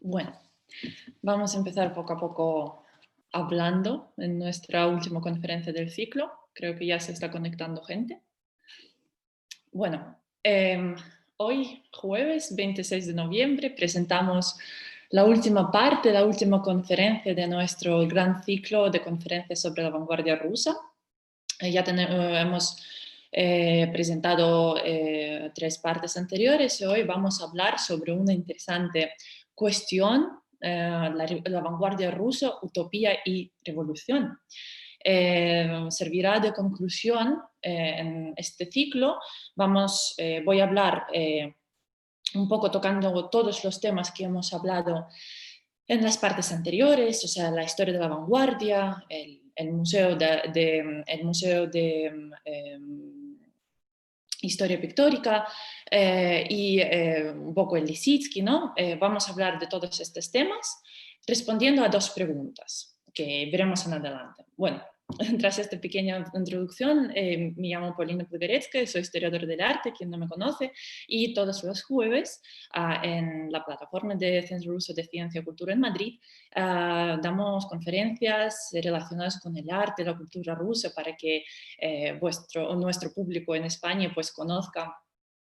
Bueno, vamos a empezar poco a poco hablando en nuestra última conferencia del ciclo. Creo que ya se está conectando gente. Bueno, hoy, jueves 26 de noviembre, presentamos la última parte, la última conferencia de nuestro gran ciclo de conferencias sobre la vanguardia rusa. Hemos presentado tres partes anteriores y hoy vamos a hablar sobre una interesante cuestión, la vanguardia rusa, utopía y revolución. Servirá de conclusión en este ciclo. Voy a hablar un poco tocando todos los temas que hemos hablado en las partes anteriores, o sea, la historia de la vanguardia, el museo de historia pictórica y un poco el Lissitzky, ¿no? Vamos a hablar de todos estos temas respondiendo a dos preguntas que veremos en adelante. Bueno, tras esta pequeña introducción, me llamo Polina Podgorецкая, soy historiadora del arte, quien no me conoce, y todos los jueves en la plataforma de Centro Ruso de Ciencia y Cultura en Madrid damos conferencias relacionadas con el arte, la cultura rusa, para que nuestro público en España pues conozca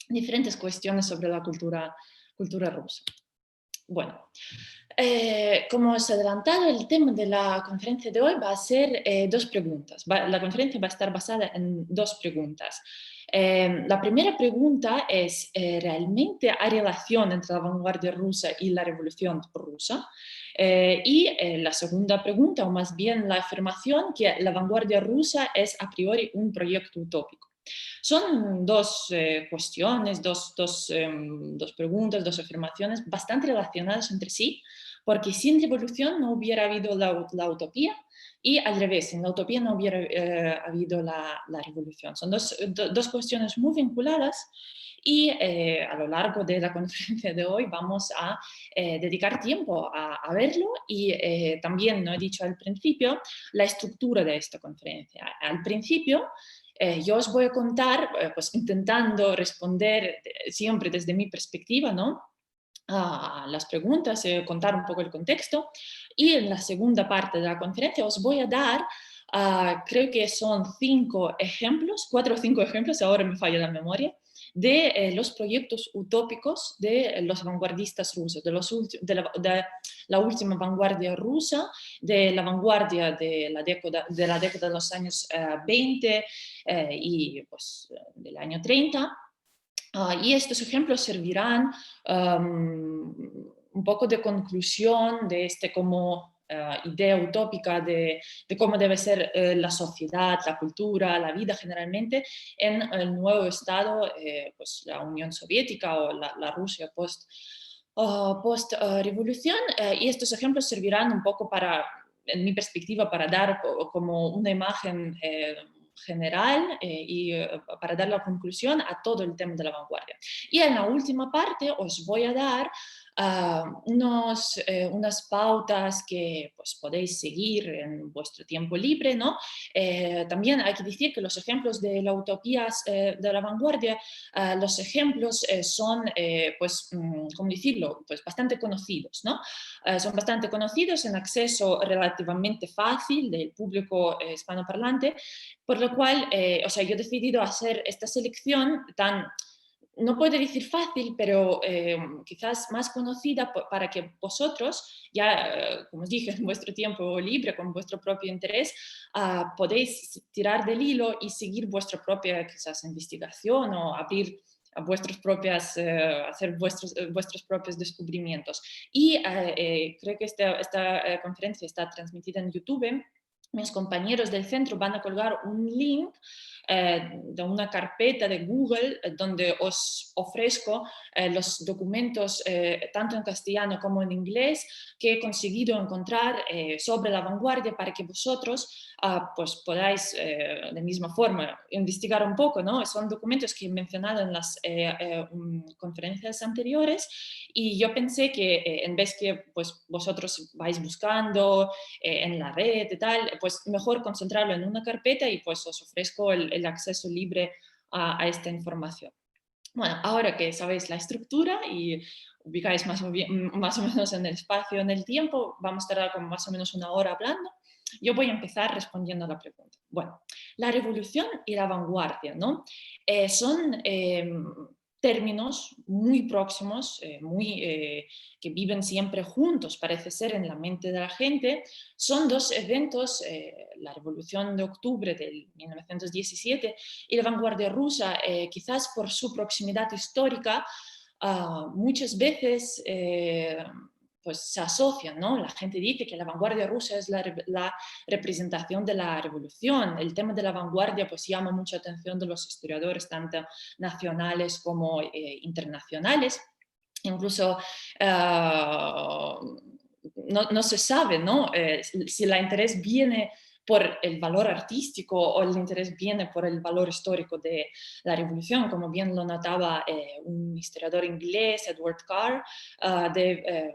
diferentes cuestiones sobre la cultura rusa. Bueno, como os he adelantado, el tema de la conferencia de hoy va a ser dos preguntas. La conferencia va a estar basada en dos preguntas. La primera pregunta es, ¿realmente hay relación entre la vanguardia rusa y la revolución rusa? La segunda pregunta, o más bien la afirmación, que la vanguardia rusa es a priori un proyecto utópico. Son dos cuestiones, dos preguntas, dos afirmaciones bastante relacionadas entre sí, porque sin revolución no hubiera habido la utopía y al revés, sin la utopía no hubiera habido la revolución. Son dos cuestiones muy vinculadas y a lo largo de la conferencia de hoy vamos a dedicar tiempo a verlo y también, no he dicho al principio, la estructura de esta conferencia. Al principio, yo os voy a contar, pues intentando responder siempre desde mi perspectiva, ¿no? A las preguntas, contar un poco el contexto. Y en la segunda parte de la conferencia os voy a dar, creo que son 4 o 5 ejemplos, ahora me falla la memoria, de los proyectos utópicos de los vanguardistas rusos, de la última vanguardia rusa, de la vanguardia de la década de los años 20 y pues, del año 30. Y estos ejemplos servirán un poco de conclusión de como idea utópica de cómo debe ser la sociedad, la cultura, la vida generalmente en el nuevo estado, pues la Unión Soviética o la Rusia post-revolución. Y estos ejemplos servirán un poco para, en mi perspectiva, para dar como una imagen general y para dar la conclusión a todo el tema de la vanguardia. Y en la última parte os voy a dar unas pautas que pues, podéis seguir en vuestro tiempo libre, ¿no? También hay que decir que los ejemplos de la utopía de la vanguardia, los ejemplos son, pues, ¿cómo decirlo? Pues bastante conocidos, ¿no? Son bastante conocidos en acceso relativamente fácil del público hispanoparlante, por lo cual, o sea, yo he decidido hacer esta selección tan, no puedo decir fácil, pero quizás más conocida para que vosotros, ya, como os dije, en vuestro tiempo libre, con vuestro propio interés, podéis tirar del hilo y seguir vuestra propia quizás investigación o abrir a hacer vuestros propios descubrimientos. Y creo que esta conferencia está transmitida en YouTube. Mis compañeros del centro van a colgar un link de una carpeta de Google donde os ofrezco los documentos tanto en castellano como en inglés que he conseguido encontrar sobre la vanguardia para que vosotros pues podáis de misma forma investigar un poco, ¿no? Son documentos que he mencionado en las conferencias anteriores y yo pensé que en vez que pues, vosotros vais buscando en la red y tal, pues mejor concentrarlo en una carpeta y pues os ofrezco el acceso libre a esta información. Bueno, ahora que sabéis la estructura y ubicáis más o menos en el espacio, en el tiempo, vamos a tardar como más o menos una hora hablando. Yo voy a empezar respondiendo a la pregunta. Bueno, la revolución y la vanguardia, ¿no? Son términos muy próximos, que viven siempre juntos, parece ser, en la mente de la gente. Son dos eventos, la Revolución de Octubre del 1917 y la vanguardia rusa, quizás por su proximidad histórica, muchas veces pues se asocian, ¿no? La gente dice que la vanguardia rusa es la representación de la revolución. El tema de la vanguardia pues llama mucha atención de los historiadores, tanto nacionales como internacionales. Incluso no se sabe, ¿no? Si el interés viene por el valor artístico o el interés viene por el valor histórico de la revolución, como bien lo notaba un historiador inglés, Edward Carr, de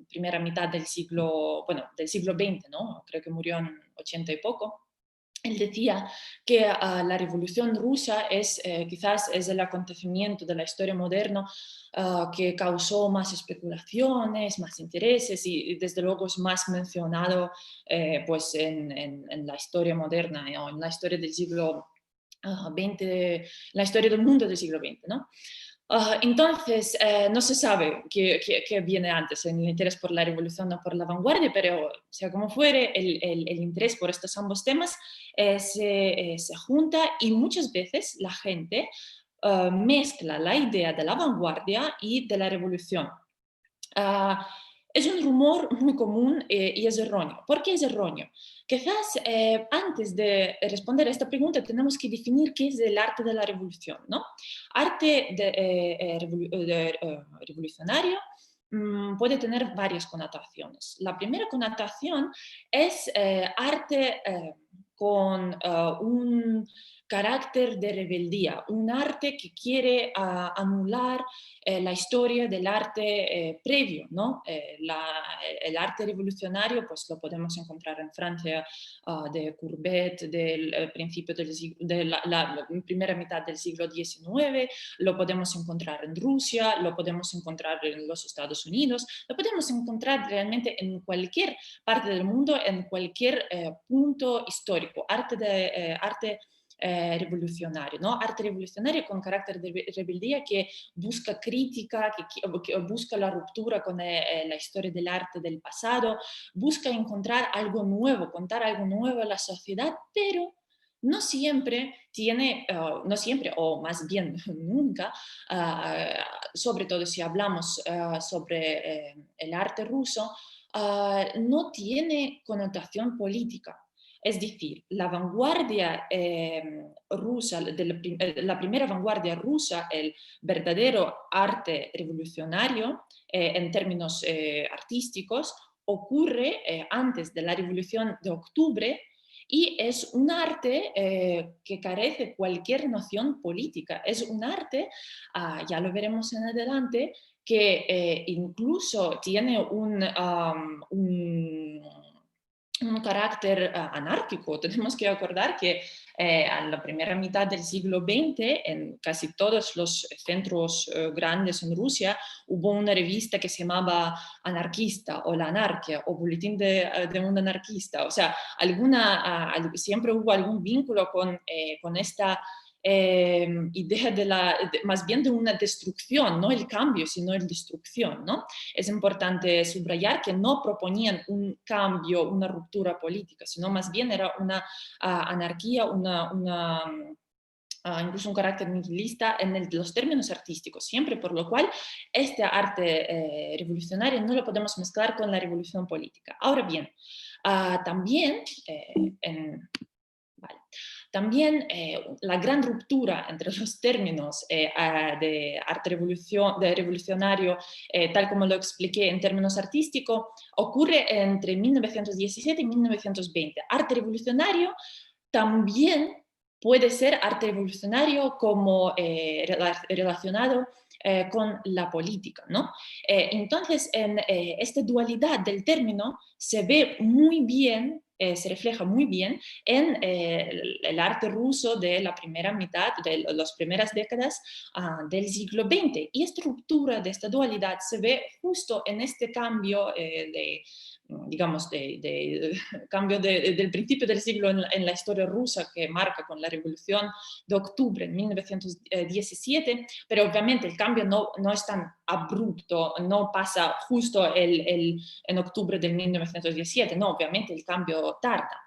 primera mitad del siglo, bueno, del siglo XX, ¿no? Creo que murió en 80 y poco. Él decía que la revolución rusa quizás es el acontecimiento de la historia moderna que causó más especulaciones, más intereses y desde luego es más mencionado pues en la historia moderna, o en la historia del siglo XX, la historia del mundo del siglo XX, ¿no? Entonces, no se sabe qué viene antes, el interés por la revolución o por la vanguardia, pero sea como fuere, el interés por estos ambos temas se junta y muchas veces la gente mezcla la idea de la vanguardia y de la revolución. Ah, es un rumor muy común y es erróneo. ¿Por qué es erróneo? Quizás antes de responder a esta pregunta tenemos que definir qué es el arte de la revolución, ¿no? Arte revolucionario puede tener varias connotaciones. La primera connotación es arte con un carácter de rebeldía, un arte que quiere anular la historia del arte previo, ¿no? El arte revolucionario pues lo podemos encontrar en Francia de Courbet del principio de la primera mitad del siglo XIX, lo podemos encontrar en Rusia, lo podemos encontrar en los Estados Unidos, lo podemos encontrar realmente en cualquier parte del mundo, en cualquier punto histórico, arte revolucionario, ¿no? Arte revolucionario con carácter de rebeldía que busca crítica, que busca la ruptura con la historia del arte del pasado, busca encontrar algo nuevo, contar algo nuevo a la sociedad, pero no siempre tiene, no siempre, o más bien nunca, sobre todo si hablamos sobre el arte ruso, no tiene connotación política. Es decir, la vanguardia rusa, la primera vanguardia rusa, el verdadero arte revolucionario en términos artísticos, ocurre antes de la Revolución de Octubre y es un arte que carece de cualquier noción política. Es un arte, ya lo veremos en adelante, que incluso tiene un carácter anárquico. Tenemos que acordar que en la primera mitad del siglo XX, en casi todos los centros grandes en Rusia, hubo una revista que se llamaba Anarquista o La Anarquia o Boletín de un Anarquista. O sea, siempre hubo algún vínculo con esta idea más bien de una destrucción, no el cambio, sino la destrucción, ¿no? Es importante subrayar que no proponían un cambio, una ruptura política, sino más bien era una anarquía, incluso un carácter nihilista en los términos artísticos, siempre, por lo cual este arte revolucionario no lo podemos mezclar con la revolución política. Ahora bien, también vale. También la gran ruptura entre los términos de arte revolucionario, tal como lo expliqué en términos artísticos, ocurre entre 1917 y 1920. Arte revolucionario también puede ser arte revolucionario como relacionado con la política, ¿no? Entonces, en esta dualidad del término se ve muy bien se refleja muy bien en el arte ruso de la primera mitad, de las primeras décadas del siglo XX. Y esta ruptura de esta dualidad se ve justo en este cambio digamos, cambio del principio del siglo en la historia rusa que marca con la Revolución de Octubre en 1917, pero obviamente el cambio no es tan abrupto, no pasa justo en octubre de 1917, no, obviamente el cambio tarda.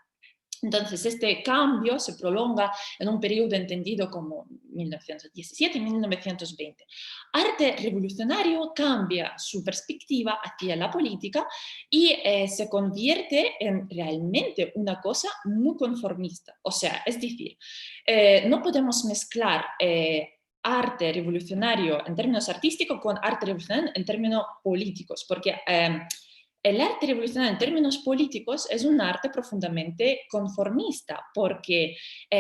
Entonces, este cambio se prolonga en un periodo entendido como 1917 y 1920. Arte revolucionario cambia su perspectiva hacia la política y se convierte en realmente una cosa muy conformista. O sea, es decir, no podemos mezclar arte revolucionario en términos artísticos con arte revolucionario en términos políticos, porque el arte revolucionario en términos políticos es un arte profundamente conformista, porque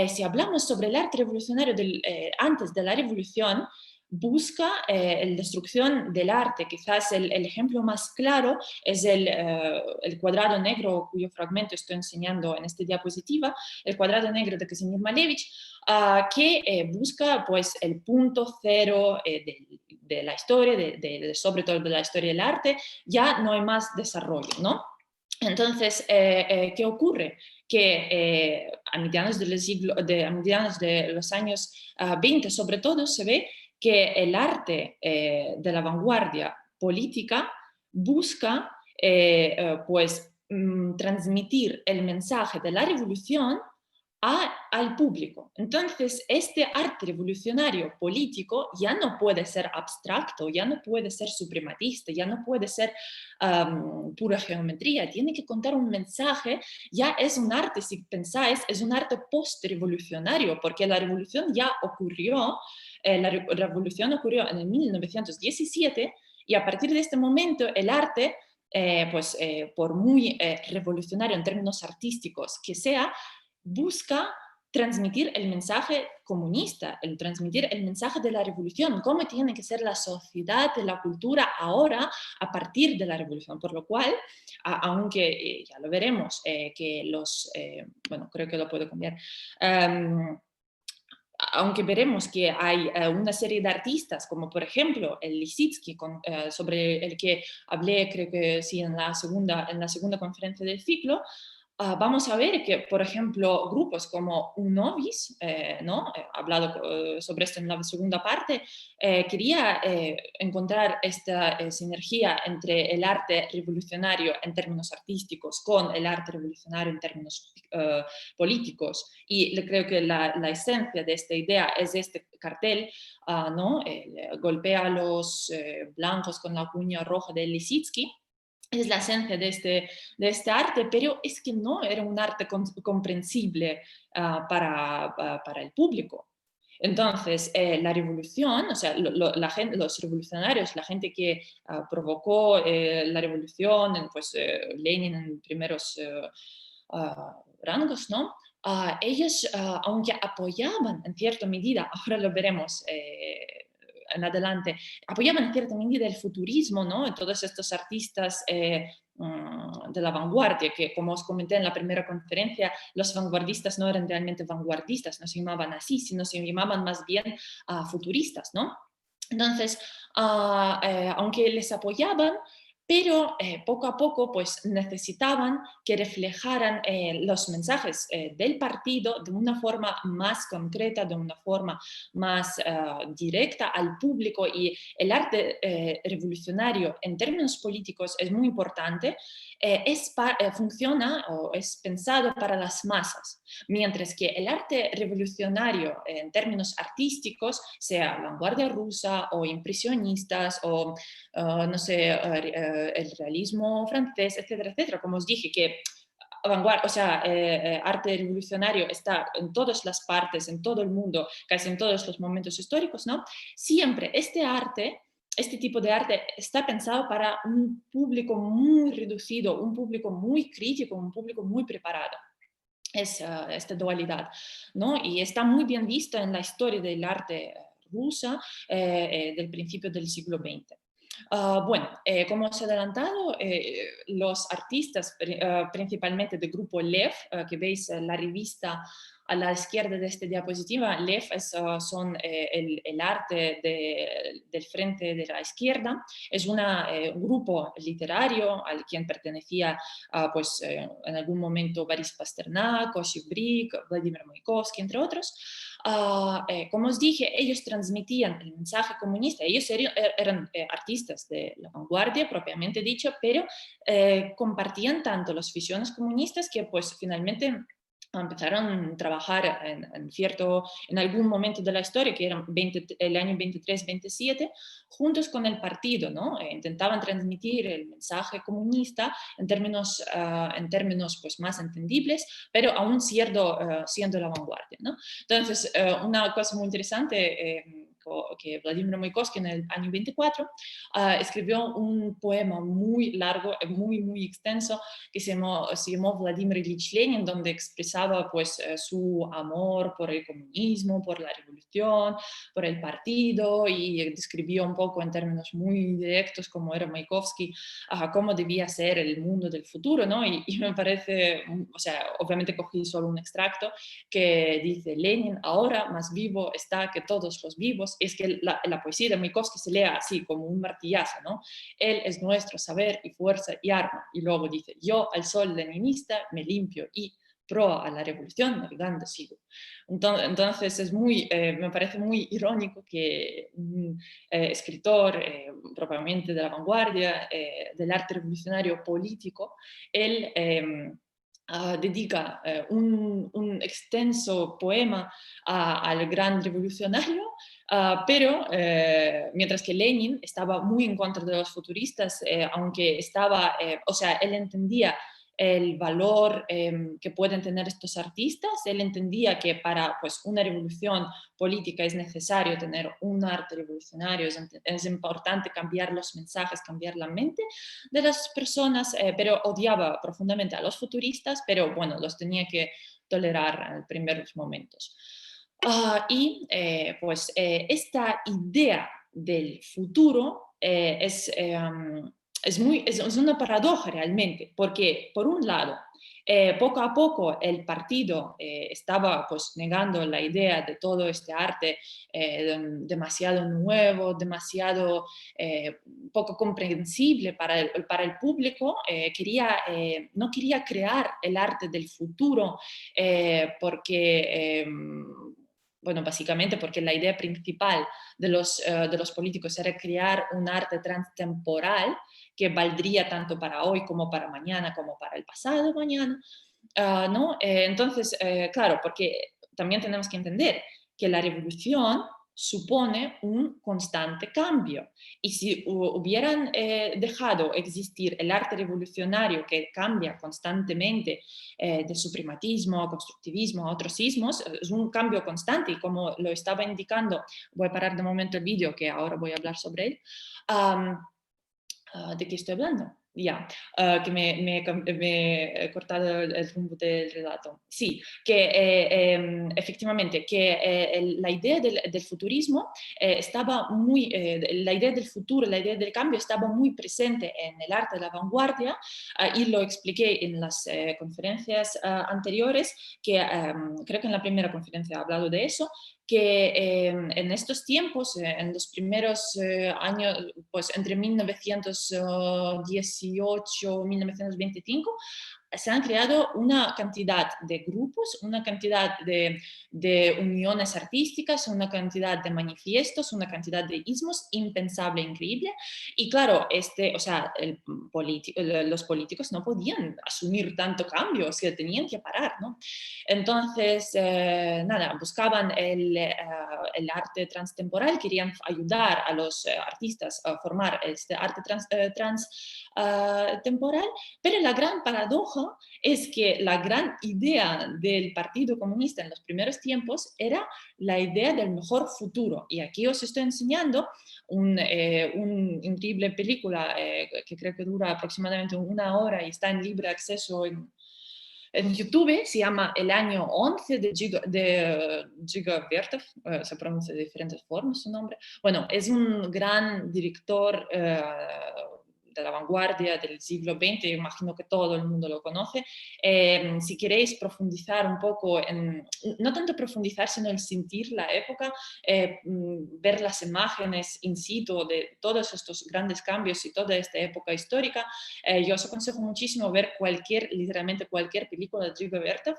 si hablamos sobre el arte revolucionario antes de la revolución, busca la destrucción del arte. Quizás el ejemplo más claro es el cuadrado negro, cuyo fragmento estoy enseñando en esta diapositiva, el cuadrado negro de Kazimir Malevich, que busca pues, el punto cero de la historia, sobre todo de la historia del arte. Ya no hay más desarrollo, ¿no? Entonces, ¿qué ocurre? Que a mediados a mediados de los años 20, sobre todo, se ve que el arte de la vanguardia política busca pues, transmitir el mensaje de la revolución al público. Entonces, este arte revolucionario político ya no puede ser abstracto, ya no puede ser suprematista, ya no puede ser pura geometría, tiene que contar un mensaje. Ya es un arte, si pensáis, es un arte post-revolucionario, porque la revolución ya ocurrió, la revolución ocurrió en el 1917 y a partir de este momento el arte pues por muy revolucionario en términos artísticos que sea, busca transmitir el mensaje comunista, transmitir el mensaje de la revolución, cómo tiene que ser la sociedad, la cultura ahora a partir de la revolución. Por lo cual, aunque ya lo veremos, que bueno, creo que lo puedo cambiar, aunque veremos que hay una serie de artistas, como por ejemplo el Lissitzky, sobre el que hablé, creo que sí, en la segunda conferencia del ciclo, vamos a ver que, por ejemplo, grupos como Unovis, ¿no? He hablado sobre esto en la segunda parte, quería encontrar esta sinergia entre el arte revolucionario en términos artísticos con el arte revolucionario en términos políticos. Y creo que la esencia de esta idea es este cartel, ¿no? Golpea a los blancos con la cuña roja de Lissitzky. Es la esencia de este arte, pero es que no era un arte comprensible para el público. Entonces, la revolución, o sea, los revolucionarios, la gente que provocó la revolución, pues Lenin en primeros rangos, ¿no? Ellos, aunque apoyaban en cierta medida, ahora lo veremos en adelante, apoyaban en cierta medida el futurismo, ¿no? Todos estos artistas de la vanguardia, que como os comenté en la primera conferencia, los vanguardistas no eran realmente vanguardistas, no se llamaban así, sino se llamaban más bien futuristas, ¿no? Entonces, aunque les apoyaban, pero poco a poco pues necesitaban que reflejaran los mensajes del partido de una forma más concreta, de una forma más directa al público, y el arte revolucionario en términos políticos es muy importante, funciona o es pensado para las masas, mientras que el arte revolucionario en términos artísticos, sea vanguardia rusa o impresionistas o no sé, el realismo francés, etcétera, etcétera. Como os dije, que o sea, arte revolucionario está en todas las partes, en todo el mundo, casi en todos los momentos históricos, ¿no? Siempre este tipo de arte está pensado para un público muy reducido, un público muy crítico, un público muy preparado. Es esta dualidad, ¿no? Y está muy bien vista en la historia del arte rusa del principio del siglo XX. Bueno, como os he adelantado, los artistas, principalmente del grupo LEF, que veis en la revista a la izquierda de esta diapositiva, LEF son el arte del frente de la izquierda, es un grupo literario al quien pertenecía pues, en algún momento Boris Pasternak, Osip Brik, Vladimir Mayakovsky, entre otros. Como os dije, ellos transmitían el mensaje comunista, ellos eran artistas de la vanguardia propiamente dicho, pero compartían tanto las visiones comunistas que pues finalmente empezaron a trabajar en algún momento de la historia, que era el año 23-27, juntos con el partido, ¿no? Intentaban transmitir el mensaje comunista en términos pues, más entendibles, pero aún siendo la vanguardia, ¿no? Entonces, una cosa muy interesante que Vladimir Mayakovsky en el año 24 escribió un poema muy largo, muy extenso, que se llamó Vladimir Ilich Lenin, donde expresaba pues, su amor por el comunismo, por la revolución, por el partido, y describió un poco en términos muy directos cómo era Mayakovsky, cómo debía ser el mundo del futuro, ¿no? Y me parece, o sea, obviamente cogí solo un extracto, que dice Lenin ahora más vivo está que todos los vivos. Es que la poesía de Mayakovsky se lee así como un martillazo, ¿no? Él es nuestro saber y fuerza y arma. Y luego dice, yo al sol leninista me limpio y pro a la revolución navegando sigo. Entonces me parece muy irónico que un escritor propiamente de la vanguardia, del arte revolucionario político, él dedica un extenso poema al gran revolucionario, pero mientras que Lenin estaba muy en contra de los futuristas, aunque o sea, él entendía el valor que pueden tener estos artistas, él entendía que para pues, una revolución política es necesario tener un arte revolucionario, es importante cambiar los mensajes, cambiar la mente de las personas, pero odiaba profundamente a los futuristas, pero bueno, los tenía que tolerar en los primeros momentos. Esta idea del futuro es una paradoja realmente, porque por un lado, poco a poco el partido estaba pues negando la idea de todo este arte demasiado nuevo, demasiado poco comprensible para el público, no quería crear el arte del futuro bueno, básicamente porque la idea principal de los políticos era crear un arte transtemporal que valdría tanto para hoy como para mañana, como para el pasado mañana, ¿no? Entonces, claro, porque también tenemos que entender que la revolución supone un constante cambio. Y si hubieran dejado existir el arte revolucionario que cambia constantemente de suprematismo a constructivismo a otros sismos, es un cambio constante y como lo estaba indicando, voy a parar de momento el vídeo que ahora voy a hablar sobre él. Um, ¿De qué estoy hablando? Ya, que me he cortado el rumbo del relato. Sí, que efectivamente, que la idea del futurismo la idea del futuro, la idea del cambio estaba muy presente en el arte de la vanguardia y lo expliqué en las conferencias anteriores, que creo que en la primera conferencia he hablado de eso, que en estos tiempos, en los primeros años, pues entre 1918 y 1925, se han creado una cantidad de grupos, una cantidad de uniones artísticas, una cantidad de manifiestos, una cantidad de ismos impensable, increíble. Y claro, o sea, los políticos no podían asumir tanto cambio, o sea, tenían que parar, ¿no? Entonces, nada, buscaban el arte transtemporal, querían ayudar a los artistas a formar este arte transtemporal, pero la gran paradoja es que la gran idea del Partido Comunista en los primeros tiempos era la idea del mejor futuro. Y aquí os estoy enseñando una increíble película que creo que dura aproximadamente 1 hora y está en libre acceso en YouTube, se llama El año 11 de Dziga Vertov, se pronuncia de diferentes formas su nombre. Bueno, es un gran director de la vanguardia del siglo XX, imagino que todo el mundo lo conoce. Si queréis profundizar un poco en, no tanto profundizar, sino el sentir la época, ver las imágenes in situ de todos estos grandes cambios y toda esta época histórica, yo os aconsejo muchísimo ver literalmente cualquier película de Dziga Vertov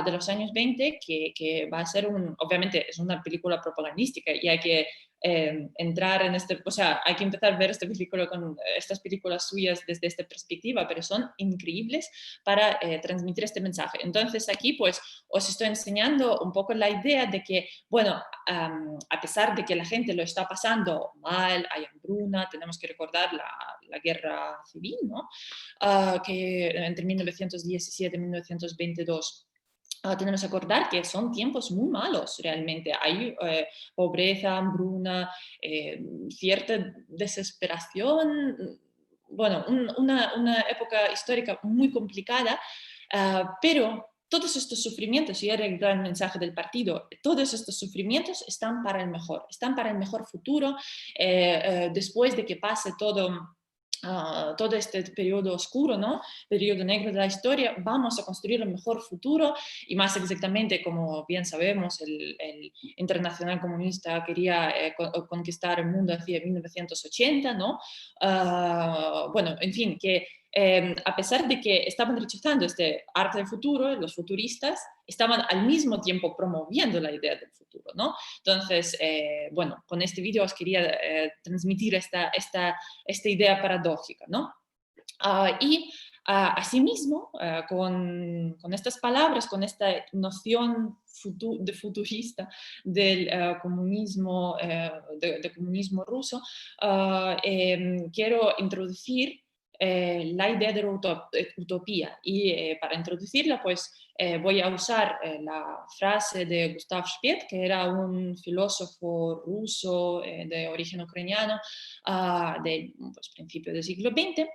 de los años 20, que va a ser obviamente es una película propagandística y hay que entrar en o sea, hay que empezar a ver estas películas suyas desde esta perspectiva, pero son increíbles para transmitir este mensaje. Entonces aquí pues os estoy enseñando un poco la idea de que, bueno, a pesar de que la gente lo está pasando mal, hay hambruna, tenemos que recordar la guerra civil, ¿no? Que entre 1917 y 1922. Tenemos que acordar que son tiempos muy malos realmente. Hay pobreza, hambruna, cierta desesperación, bueno, una época histórica muy complicada, pero todos estos sufrimientos, y era el gran mensaje del partido, todos estos sufrimientos están para el mejor futuro, después de que pase todo este periodo oscuro, ¿no? Periodo negro de la historia, vamos a construir un mejor futuro y más exactamente, como bien sabemos, el Internacional Comunista quería conquistar el mundo hacia 1980, ¿no? Bueno, en fin, que a pesar de que estaban rechazando este arte del futuro, los futuristas estaban al mismo tiempo promoviendo la idea del futuro, ¿no? Entonces, bueno, con este vídeo os quería transmitir esta idea paradójica, ¿no? Asimismo, con estas palabras, con esta noción de futurista del comunismo, de comunismo ruso, quiero introducir la idea de la utopía. Y para introducirla, pues voy a usar la frase de Gustav Spet, que era un filósofo ruso de origen ucraniano del principio del siglo XX,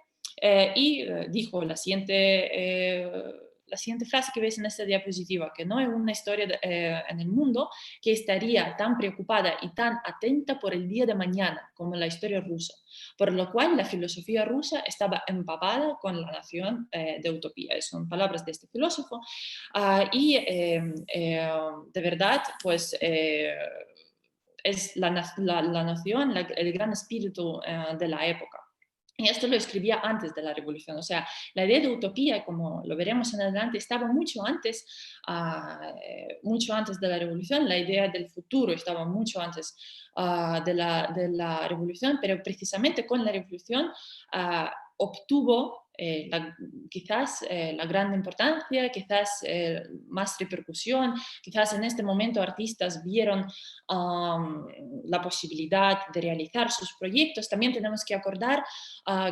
y dijo la siguiente frase que veis en esta diapositiva, que no hay una historia en el mundo que estaría tan preocupada y tan atenta por el día de mañana como la historia rusa, por lo cual la filosofía rusa estaba empapada con la nación de utopía. Son palabras de este filósofo, y de verdad, pues es la nación, el gran espíritu de la época. Y esto lo escribía antes de la revolución. O sea, la idea de utopía, como lo veremos en adelante, estaba mucho antes de la revolución. La idea del futuro estaba mucho antes de la revolución, pero precisamente con la revolución obtuvo quizás la gran importancia, quizás más repercusión, quizás en este momento artistas vieron la posibilidad de realizar sus proyectos. También tenemos que acordar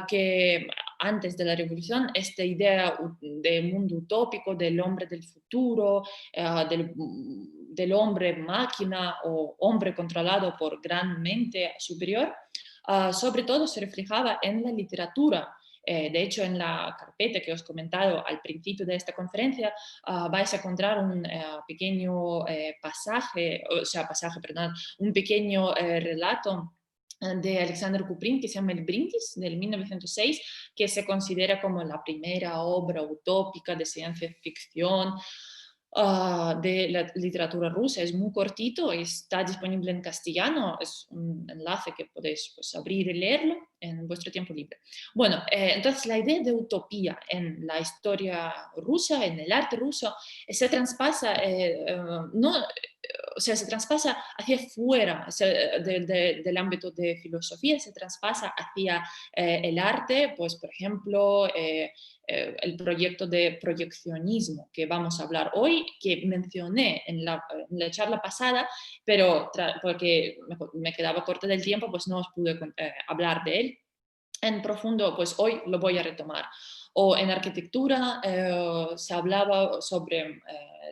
que antes de la revolución esta idea de mundo utópico, del hombre del futuro, del hombre máquina o hombre controlado por gran mente superior, sobre todo se reflejaba en la literatura. De hecho, en la carpeta que os he comentado al principio de esta conferencia, vais a encontrar un pequeño perdón, un pequeño relato de Alexander Kuprin, que se llama El Brindis, del 1906, que se considera como la primera obra utópica de ciencia ficción de la literatura rusa. Es muy cortito, está disponible en castellano, es un enlace que podéis pues, abrir y leerlo en vuestro tiempo libre. Bueno, entonces la idea de utopía en la historia rusa, en el arte ruso, se traspasa, no, o sea, se traspasa hacia fuera del ámbito de filosofía, se traspasa hacia el arte, pues por ejemplo, el proyecto de proyeccionismo que vamos a hablar hoy, que mencioné en la charla pasada, pero porque me quedaba corta del tiempo, pues no os pude hablar de él en profundo, pues hoy lo voy a retomar. O en arquitectura se hablaba sobre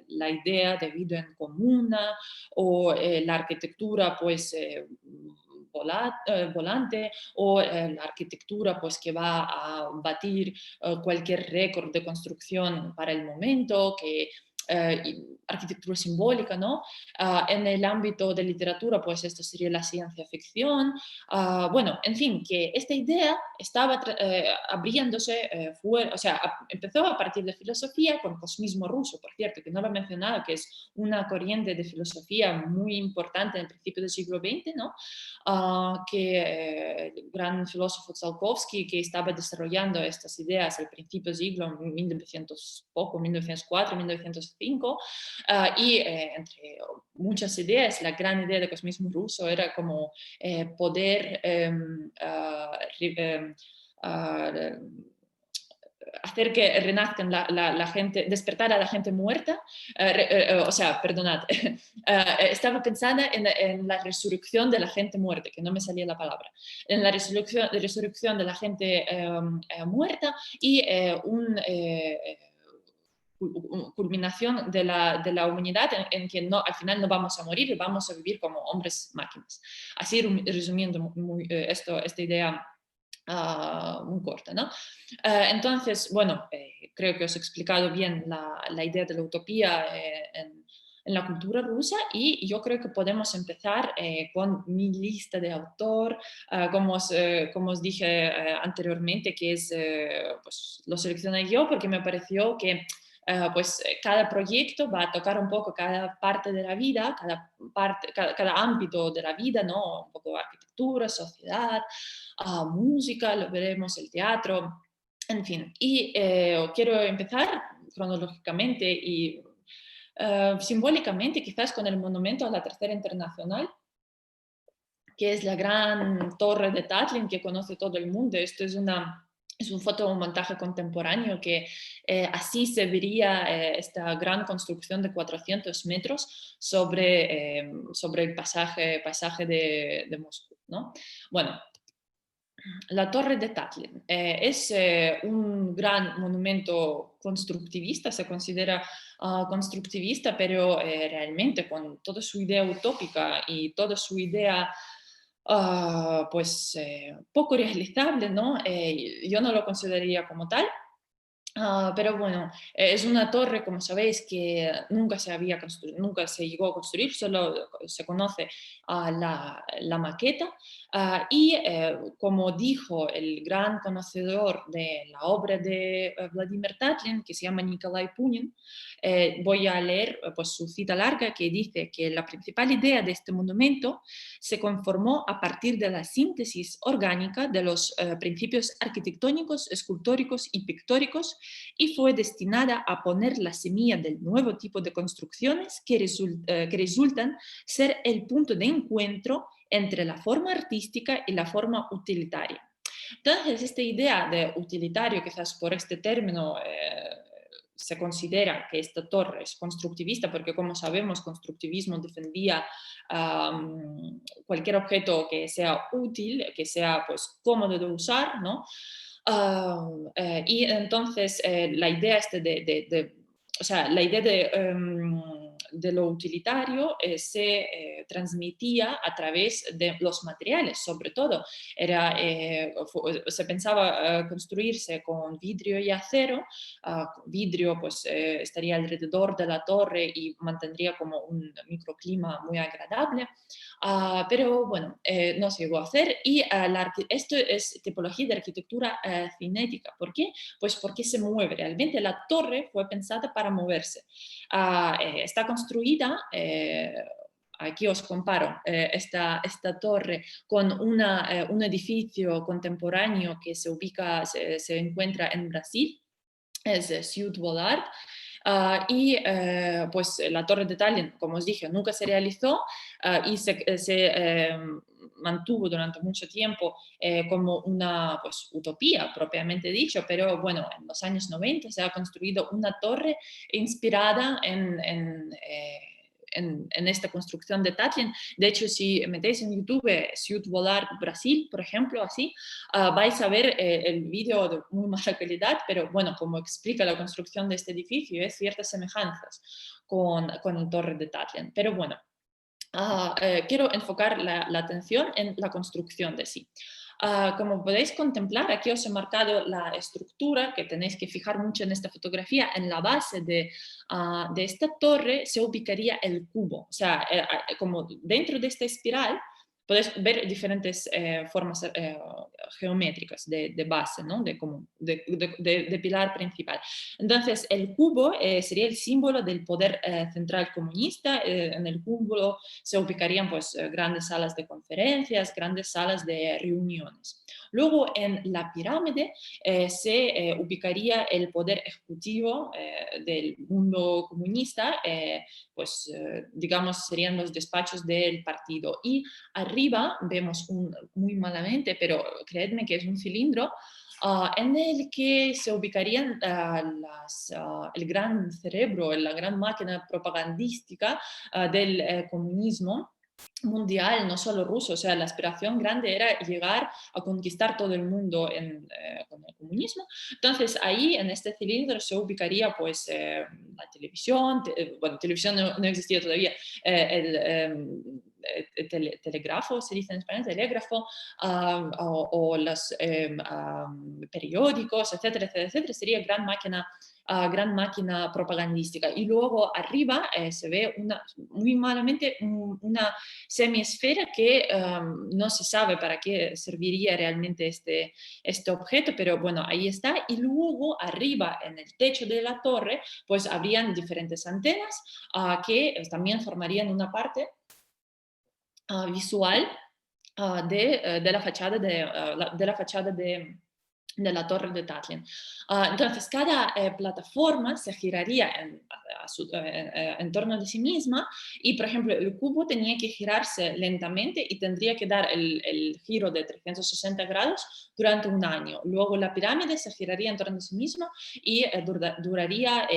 la idea de vida en comuna, o la arquitectura pues volante, o la arquitectura pues, que va a batir cualquier récord de construcción para el momento, arquitectura simbólica, ¿no? En el ámbito de literatura, pues esto sería la ciencia ficción. Bueno, en fin, que esta idea estaba abriéndose fuera, o sea, empezó a partir de filosofía con cosmismo ruso, por cierto, que no lo he mencionado, que es una corriente de filosofía muy importante en el principio del siglo XX, ¿no? Que el gran filósofo Tsiolkovsky, que estaba desarrollando estas ideas al principio del siglo, 1900, poco, 1904, 1905, y entre muchas ideas, la gran idea del cosmismo ruso era como poder hacer que renazcan la gente, despertar a la gente muerta, o sea, perdonad, estaba pensada en la resurrección de la gente muerta, que no me salía la palabra, en la resurrección de la gente muerta y culminación de la humanidad en que no, al final no vamos a morir y vamos a vivir como hombres máquinas. Así resumiendo esta idea muy corta, ¿no? Entonces, bueno, creo que os he explicado bien la idea de la utopía en la cultura rusa y yo creo que podemos empezar con mi lista de autor, como os dije anteriormente, que es, pues lo seleccioné yo porque me pareció que cada proyecto va a tocar un poco cada parte de la vida, cada ámbito de la vida, ¿no? Un poco arquitectura, sociedad, música, lo veremos, el teatro, en fin. Y quiero empezar cronológicamente y simbólicamente quizás con el monumento a la Tercera Internacional, que es la gran torre de Tatlin que conoce todo el mundo. Esto es un fotomontaje contemporáneo que así se vería esta gran construcción de 400 metros sobre el paisaje de Moscú, ¿no? Bueno, la Torre de Tatlin es un gran monumento constructivista, se considera constructivista, pero realmente con toda su idea utópica y toda su idea pues poco realizable, ¿no? Yo no lo consideraría como tal. Pero bueno, es una torre, como sabéis, que nunca se llegó a construir, solo se conoce la maqueta. Y como dijo el gran conocedor de la obra de Vladimir Tatlin, que se llama Nikolai Punin, voy a leer pues, su cita larga que dice que la principal idea de este monumento se conformó a partir de la síntesis orgánica de los principios arquitectónicos, escultóricos y pictóricos y fue destinada a poner la semilla del nuevo tipo de construcciones que resultan ser el punto de encuentro entre la forma artística y la forma utilitaria. Entonces, esta idea de utilitario, quizás por este término, se considera que esta torre es constructivista porque, como sabemos, constructivismo defendía cualquier objeto que sea útil, que sea pues, cómodo de usar, ¿no? Y entonces la idea o sea, la idea de lo utilitario se transmitía a través de los materiales, sobre todo. Se pensaba construirse con vidrio y acero. Vidrio pues estaría alrededor de la torre y mantendría como un microclima muy agradable. Pero bueno, no se llegó a hacer y esto es tipología de arquitectura cinética. ¿Por qué? Pues porque se mueve. Realmente la torre fue pensada para moverse. Está construida, aquí os comparo, esta torre con un edificio contemporáneo que se encuentra en Brasil, es Ciudad Bollard. Y pues la Torre de Tallinn, como os dije, nunca se realizó y se mantuvo durante mucho tiempo como una pues, utopía propiamente dicho, pero bueno, en los años 90 se ha construido una torre inspirada en esta construcción de Tatlin. De hecho, si metéis en YouTube Ciudad Bollard Brasil, por ejemplo, así, vais a ver el vídeo de muy mala calidad, pero bueno, como explica la construcción de este edificio, ciertas semejanzas con el Torre de Tatlin. Pero bueno, quiero enfocar la atención en la construcción de sí. Como podéis contemplar, aquí os he marcado la estructura que tenéis que fijar mucho en esta fotografía. En la base de esta torre se ubicaría el cubo. O sea, como dentro de esta espiral podéis ver diferentes formas geométricas de base, ¿no? De pilar principal. Entonces, el cubo sería el símbolo del poder central comunista. En el cubo se ubicarían pues, grandes salas de conferencias, grandes salas de reuniones. Luego, en la pirámide se ubicaría el poder ejecutivo del mundo comunista, pues digamos serían los despachos del partido. Y arriba vemos muy malamente, pero creedme que es un cilindro en el que se ubicarían el gran cerebro, la gran máquina propagandística del comunismo mundial, no solo ruso. O sea, la aspiración grande era llegar a conquistar todo el mundo con el comunismo. Entonces, ahí en este cilindro se ubicaría pues la televisión, bueno, televisión no existía todavía, el telegrafo, se dice en español, telégrafo, o los periódicos, etcétera, etcétera, etcétera. Sería gran máquina propagandística. Y luego arriba se ve muy malamente una semiesfera que no se sabe para qué serviría realmente este objeto, pero bueno, ahí está. Y luego arriba, en el techo de la torre, pues habrían diferentes antenas que también formarían una parte visual de la fachada de la torre de Tatlin. Entonces, cada plataforma se giraría en torno de sí misma y, por ejemplo, el cubo tenía que girarse lentamente y tendría que dar el giro de 360 grados durante un año. Luego la pirámide se giraría en torno de sí misma y duraría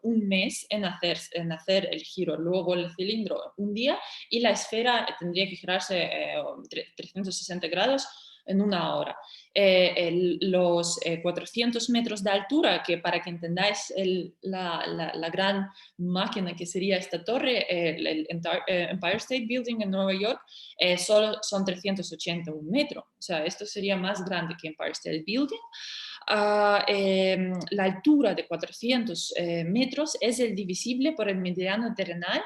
un mes en hacer el giro. Luego el cilindro un día y la esfera tendría que girarse 360 grados en una hora. Los 400 metros de altura, que para que entendáis la gran máquina que sería esta torre, el Empire State Building en Nueva York, solo son 381 metros. O sea, esto sería más grande que Empire State Building. La altura de 400 metros es el divisible por el mediano terrenal,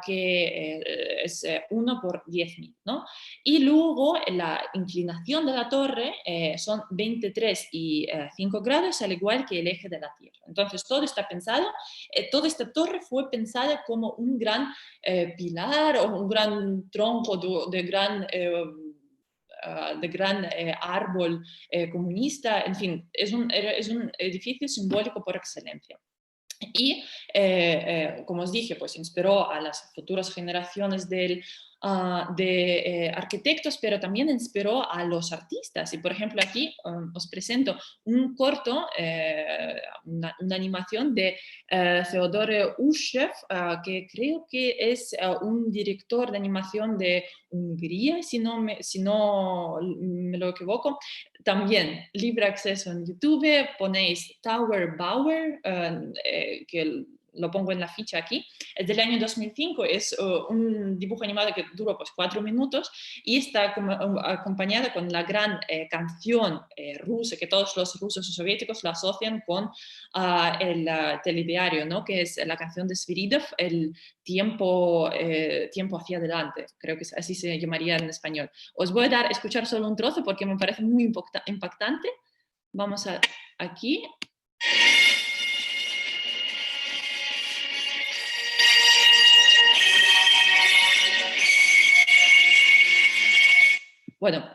que es 1 por 10.000, ¿no? Y luego la inclinación de la torre son 23 y 5 grados, al igual que el eje de la Tierra. Entonces, todo está pensado, toda esta torre fue pensada como un gran pilar o un gran tronco de gran árbol comunista. En fin, es un edificio simbólico por excelencia. Y, como os dije, pues inspiró a las futuras generaciones de arquitectos, pero también inspiró a los artistas. Y, por ejemplo, aquí os presento un corto, una animación de Theodore Ushev, que creo que es un director de animación de Hungría, si no me lo equivoco. También libre acceso en YouTube, ponéis Tower Bauer, que lo pongo en la ficha aquí, es del año 2005, es un dibujo animado que dura pues 4 minutos y está acompañado con la gran canción rusa, que todos los rusos y soviéticos la asocian con el telediario, ¿no? Que es la canción de Sviridov, el tiempo hacia adelante, creo que así se llamaría en español. Os voy a dar a escuchar solo un trozo porque me parece muy impactante. Vamos aquí. Bueno,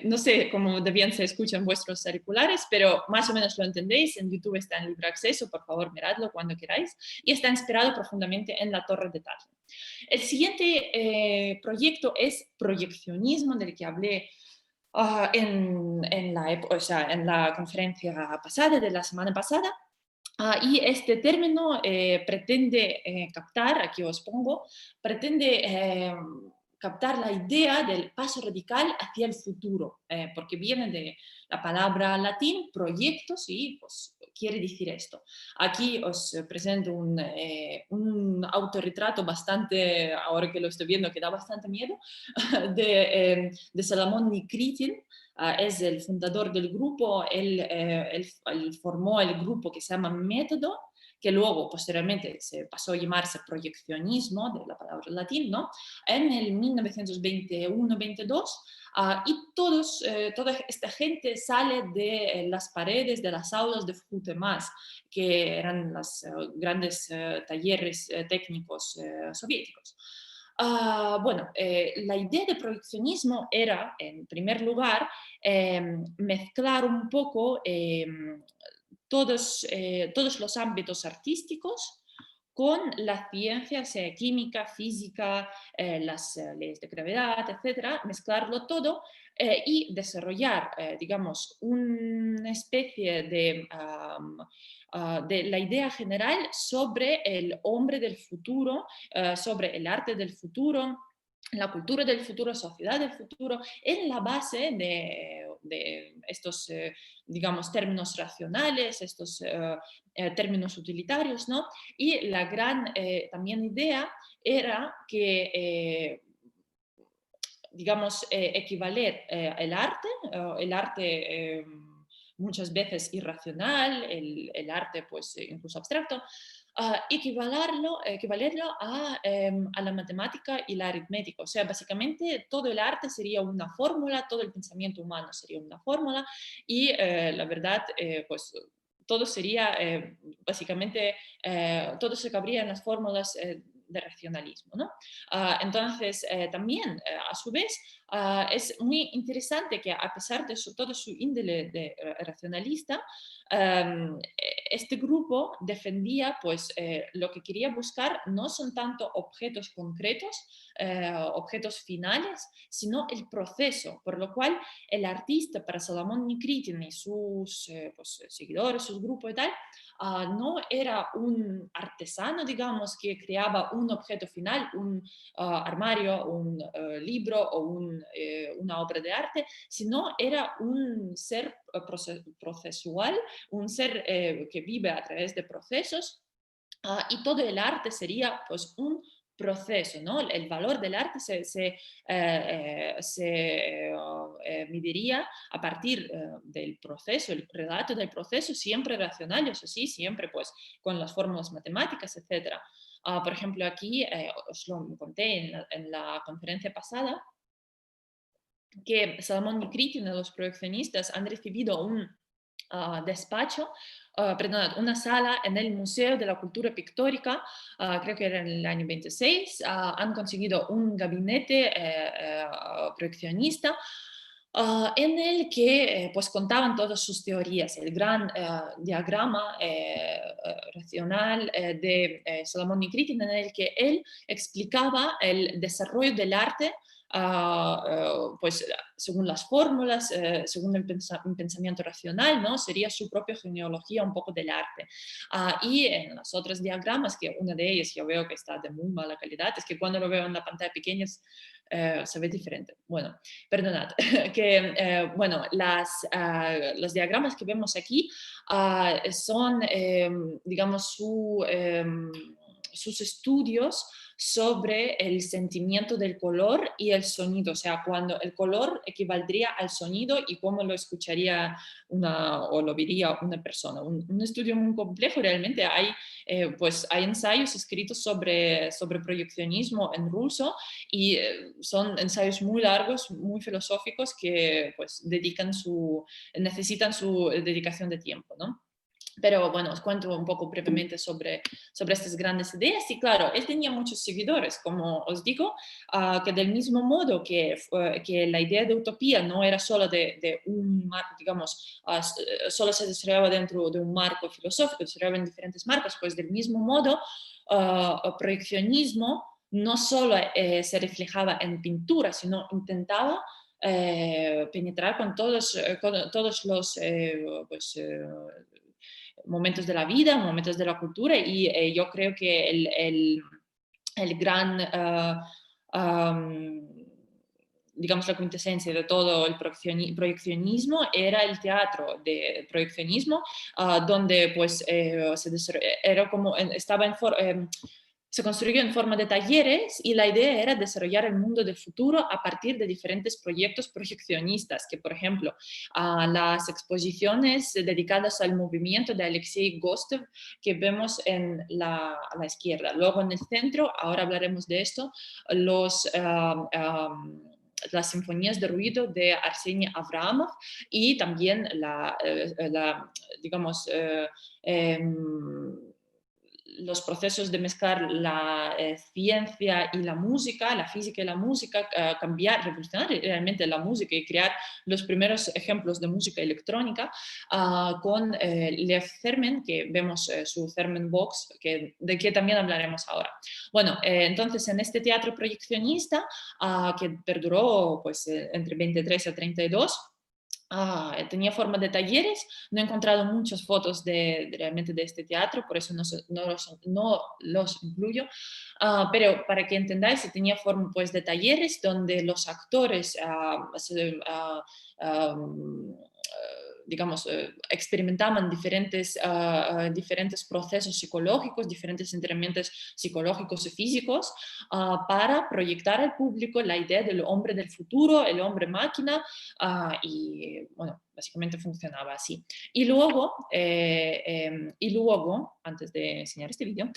no sé cómo de bien se escuchan vuestros auriculares, pero más o menos lo entendéis. En YouTube está en libre acceso, por favor, miradlo cuando queráis. Y está inspirado profundamente en la Torre de Tatlin. El siguiente proyecto es proyeccionismo, del que hablé en la conferencia pasada, de la semana pasada. Y este término pretende captar, aquí os pongo, pretende captar la idea del paso radical hacia el futuro, porque viene de la palabra latín proyectos y pues, quiere decir esto. Aquí os presento un autorretrato bastante, ahora que lo estoy viendo, que da bastante miedo, de Salomón Nikitin. Es el fundador del grupo, él formó el grupo que se llama Método, que luego posteriormente se pasó a llamarse proyeccionismo, de la palabra latín, ¿no? En el 1921-22, y toda esta gente sale de las paredes de las aulas de FUTEMAS, que eran los grandes talleres técnicos soviéticos. Bueno, la idea de proyeccionismo era, en primer lugar, mezclar un poco todos los ámbitos artísticos con la ciencia, sea química, física, las leyes de gravedad, etcétera, mezclarlo todo y desarrollar, digamos, una especie de la idea general sobre el hombre del futuro, sobre el arte del futuro, la cultura del futuro, sociedad del futuro, en la base de estos, digamos, términos racionales, estos términos utilitarios, ¿no? Y la gran también idea era que, digamos, equivaler el arte muchas veces irracional, el arte pues incluso abstracto, equivalerlo a la matemática y la aritmética. O sea, básicamente todo el arte sería una fórmula, todo el pensamiento humano sería una fórmula y la verdad, pues todo sería básicamente, todo se cabría en las fórmulas de racionalismo, ¿no? Entonces, también, a su vez, es muy interesante que a pesar de todo su índole de racionalista, este grupo defendía, pues, lo que quería buscar no son tanto objetos concretos, objetos finales, sino el proceso, por lo cual el artista para Salomón Nikitin y sus pues, seguidores, sus grupos y tal, no era un artesano, digamos, que creaba un objeto final, un armario, un libro o una obra de arte, sino era un ser procesual, un ser que vive a través de procesos, y todo el arte sería pues un proceso, ¿no? El valor del arte se mediría a partir del proceso, el relato del proceso, siempre racional, eso sí, siempre pues con las fórmulas matemáticas, etc. Por ejemplo, aquí os lo conté en la conferencia pasada, que Salomón Nikitin y los proyeccionistas han recibido un despacho, perdón, una sala en el Museo de la Cultura Pictórica, creo que era en el año 26, han conseguido un gabinete proyeccionista en el que pues contaban todas sus teorías, el gran diagrama racional de Salomón Nikitin, en el que él explicaba el desarrollo del arte pues según las fórmulas, según el pensamiento racional, ¿no? Sería su propia genealogía un poco del arte. Y en los otros diagramas, que una de ellas yo veo que está de muy mala calidad, es que cuando lo veo en la pantalla pequeña se ve diferente. Bueno, perdonad, que bueno, los diagramas que vemos aquí son, digamos, sus estudios sobre el sentimiento del color y el sonido, o sea, cuando el color equivaldría al sonido y cómo lo escucharía o lo vería una persona. Un estudio muy complejo, realmente pues hay ensayos escritos sobre proyeccionismo en ruso y son ensayos muy largos, muy filosóficos que pues necesitan su dedicación de tiempo, ¿no? Pero bueno, os cuento un poco brevemente sobre estas grandes ideas. Y claro, él tenía muchos seguidores, como os digo, que del mismo modo que la idea de utopía no era solo de un, digamos, solo se desarrollaba dentro de un marco filosófico, se desarrollaba en diferentes marcos, pues del mismo modo, proyeccionismo no solo se reflejaba en pintura, sino intentaba penetrar con todos los pues, momentos de la vida, momentos de la cultura y yo creo que el gran digamos, la quintesencia de todo el proyeccionismo era el teatro de proyeccionismo, donde pues era como, se construyó en forma de talleres y la idea era desarrollar el mundo del futuro a partir de diferentes proyectos proyeccionistas, que por ejemplo, las exposiciones dedicadas al movimiento de Alexei Gostov que vemos a la izquierda. Luego en el centro, ahora hablaremos de esto, las sinfonías de ruido de Arseny Avramov y también digamos, los procesos de mezclar la ciencia y la música, la física y la música, cambiar, revolucionar realmente la música y crear los primeros ejemplos de música electrónica con Lev Sermen, que vemos su Sermen Box, de que también hablaremos ahora. Bueno, entonces en este teatro proyeccionista que perduró pues, entre 23 y 32, tenía forma de talleres. No he encontrado muchas fotos realmente de este teatro, por eso no los incluyo, pero para que entendáis, tenía forma pues, de talleres donde los actores digamos, experimentaban diferentes procesos psicológicos, diferentes entrenamientos psicológicos y físicos para proyectar al público la idea del hombre del futuro, el hombre máquina, y bueno, básicamente funcionaba así. Y luego, antes de enseñar este vídeo,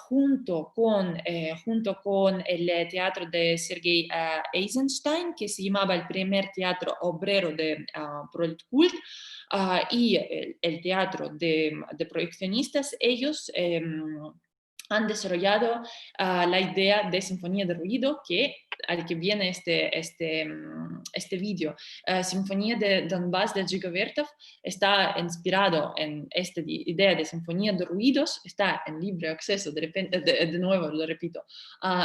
junto con el teatro de Sergei Eisenstein, que se llamaba el primer teatro obrero de Proletkult, y el teatro de proyeccionistas, ellos han desarrollado la idea de sinfonía de ruido, al que viene este vídeo. Sinfonía de Donbass de Giga Vertov está inspirado en esta idea de sinfonía de ruidos, está en libre acceso, de nuevo lo repito,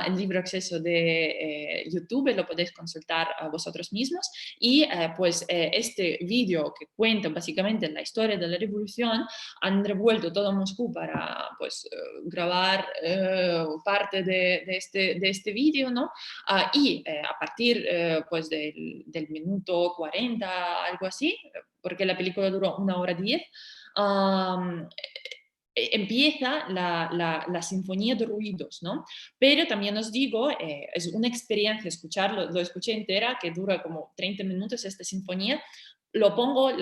en libre acceso de YouTube, lo podéis consultar a vosotros mismos, y pues este vídeo que cuenta básicamente la historia de la revolución, han revuelto todo Moscú para pues grabar parte de este vídeo, ¿no? Y a partir pues del minuto 40, algo así, porque la película duró 1 hora 10, empieza la sinfonía de ruidos, ¿no? Pero también os digo, es una experiencia escucharlo, lo escuché entera, que dura como 30 minutos esta sinfonía. Lo pongo,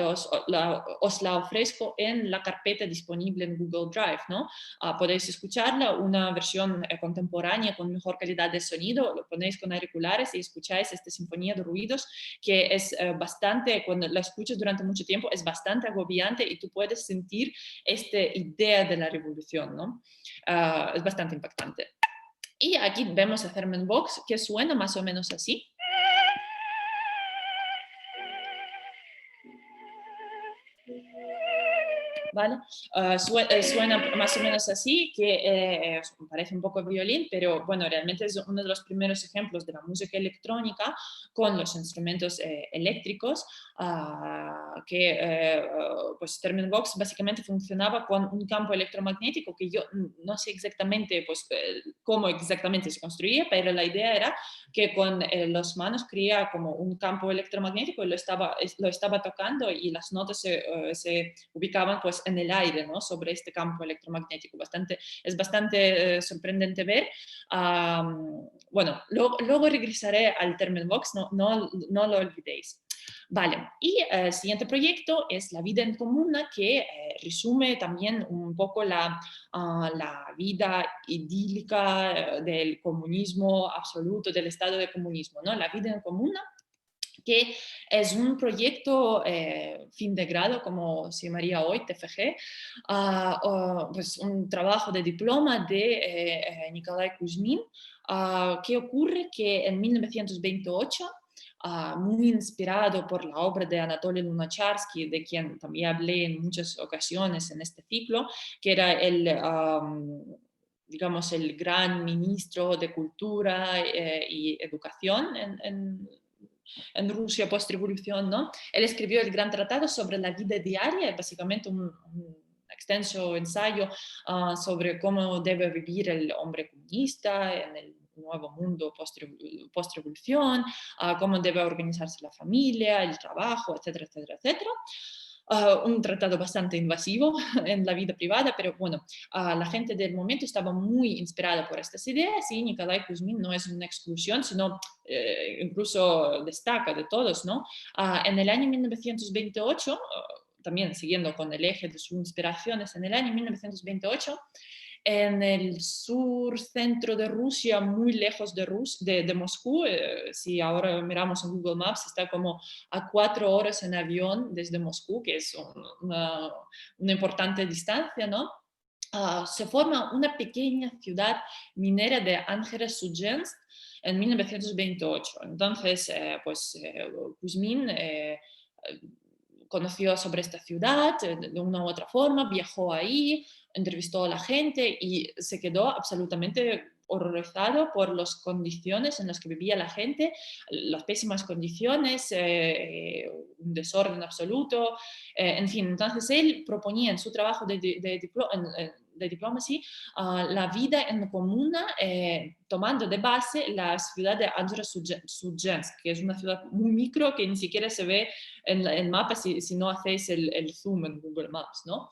os la ofrezco en la carpeta disponible en Google Drive, ¿no? Podéis escucharla, una versión contemporánea con mejor calidad de sonido, lo ponéis con auriculares y escucháis esta sinfonía de ruidos que es bastante, cuando la escuchas durante mucho tiempo, es bastante agobiante y tú puedes sentir esta idea de la revolución, ¿no? Es bastante impactante. Y aquí vemos a Herman Box, que suena más o menos así. ¿Vale? Suena más o menos así, que parece un poco violín, pero bueno, realmente es uno de los primeros ejemplos de la música electrónica con los instrumentos eléctricos, que pues Termin Box básicamente funcionaba con un campo electromagnético que yo no sé exactamente pues, cómo exactamente se construía, pero la idea era que con las manos crea como un campo electromagnético y lo estaba tocando y las notas se ubicaban pues en el aire, ¿no? Sobre este campo electromagnético. Es bastante sorprendente ver. Bueno, luego regresaré al Termin Box, no lo olvidéis. Vale, y el siguiente proyecto es La vida en comuna, que resume también un poco la vida idílica del comunismo absoluto, del estado de comunismo, ¿no? La vida en comuna, que es un proyecto fin de grado, como se llamaría hoy, TFG, pues un trabajo de diploma de Nikolai Kuzmin, que ocurre que en 1928, muy inspirado por la obra de Anatoly Lunacharsky, de quien también hablé en muchas ocasiones en este ciclo, que era digamos, el gran ministro de Cultura y Educación en Rusia post-revolución, ¿no? Él escribió el gran tratado sobre la vida diaria, básicamente un extenso ensayo sobre cómo debe vivir el hombre comunista en el nuevo mundo post-revolución, cómo debe organizarse la familia, el trabajo, etcétera, etcétera, etcétera. Un tratado bastante invasivo en la vida privada, pero bueno, la gente del momento estaba muy inspirada por estas ideas y Nikolai Kuzmin no es una exclusión, sino incluso destaca de todos, ¿no? En el año 1928, también siguiendo con el eje de sus inspiraciones, en el año 1928, en el sur centro de Rusia, muy lejos de Moscú. Si ahora miramos en Google Maps, está como a 4 horas en avión desde Moscú, que es una importante distancia, ¿no? Se forma una pequeña ciudad minera de Angera-Sudjensk en 1928. Entonces, Kuzmin conoció sobre esta ciudad de una u otra forma, viajó ahí, entrevistó a la gente y se quedó absolutamente horrorizado por las condiciones en las que vivía la gente, las pésimas condiciones, un desorden absoluto, en fin. Entonces él proponía en su trabajo de diplomacy la vida en comuna, tomando de base la ciudad de Angera-Sudjensk, que es una ciudad muy micro que ni siquiera se ve en el mapa si no hacéis el zoom en Google Maps, ¿no?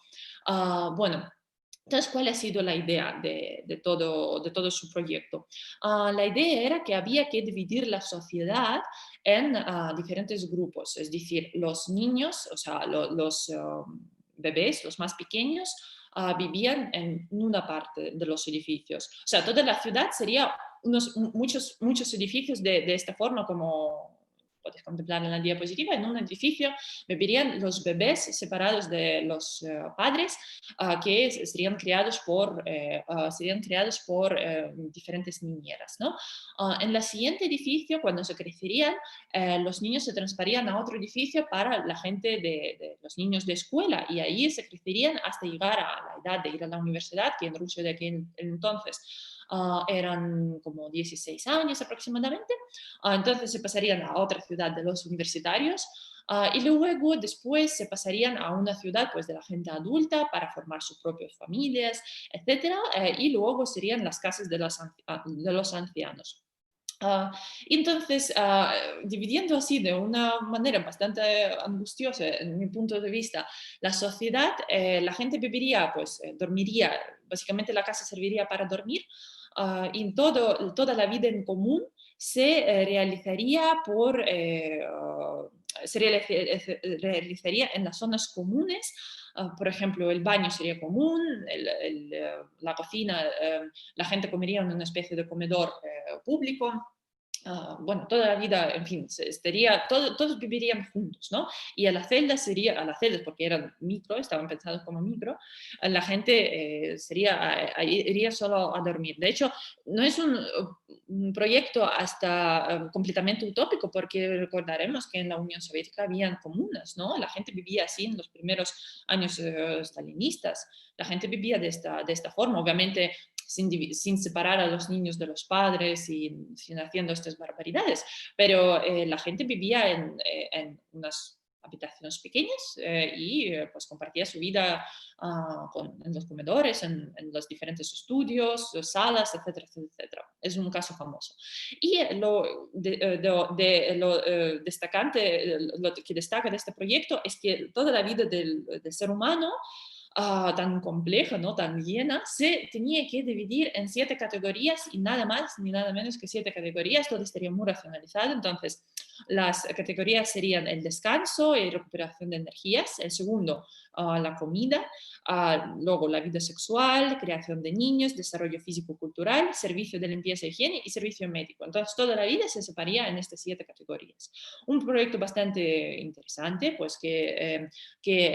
Bueno, entonces, ¿cuál ha sido la idea de todo su proyecto? La idea era que había que dividir la sociedad en diferentes grupos, es decir, los niños, o sea, los bebés, los más pequeños, vivían en una parte de los edificios. O sea, toda la ciudad sería muchos edificios de esta forma, como puedes contemplar en la diapositiva. En un edificio vivirían los bebés separados de los padres, que serían criados por diferentes niñeras, ¿no? En el siguiente edificio, cuando se crecerían, los niños se transferían a otro edificio para la gente de los niños de escuela, y ahí se crecerían hasta llegar a la edad de ir a la universidad, que en Rusia de aquel entonces eran como 16 años aproximadamente. Entonces se pasarían a otra ciudad de los universitarios, y luego después se pasarían a una ciudad pues de la gente adulta para formar sus propias familias, etcétera, y luego serían las casas de los ancianos. Entonces, dividiendo así de una manera bastante angustiosa, en mi punto de vista, la sociedad, la gente viviría, pues dormiría, básicamente la casa serviría para dormir, y toda la vida en común se realizaría realizaría en las zonas comunes. Por ejemplo, el baño sería común, la cocina, la gente comería en una especie de comedor público. Bueno, toda la vida, en fin, todos vivirían juntos, ¿no? Y a las celdas, porque eran micro, estaban pensados como micro, la gente iría solo a dormir. De hecho, no es un proyecto hasta completamente utópico, porque recordaremos que en la Unión Soviética habían comunas, ¿no? La gente vivía así en los primeros años stalinistas. La gente vivía de esta forma, obviamente sin separar a los niños de los padres y sin haciendo estas barbaridades, pero la gente vivía en unas habitaciones pequeñas y pues compartía su vida en los comedores, en los diferentes estudios, salas, etcétera, etcétera, etcétera. Es un caso famoso. Y lo destacante, lo que destaca de este proyecto es que toda la vida del ser humano tan compleja, ¿no? Tan llena, se tenía que dividir en 7 categorías y nada más ni nada menos que 7 categorías. Todo estaría muy racionalizado. Entonces, las categorías serían el descanso y recuperación de energías. El segundo, la comida. Luego, la vida sexual, creación de niños, desarrollo físico-cultural, servicio de limpieza e higiene y servicio médico. Entonces, toda la vida se separaría en estas 7 categorías. Un proyecto bastante interesante, pues que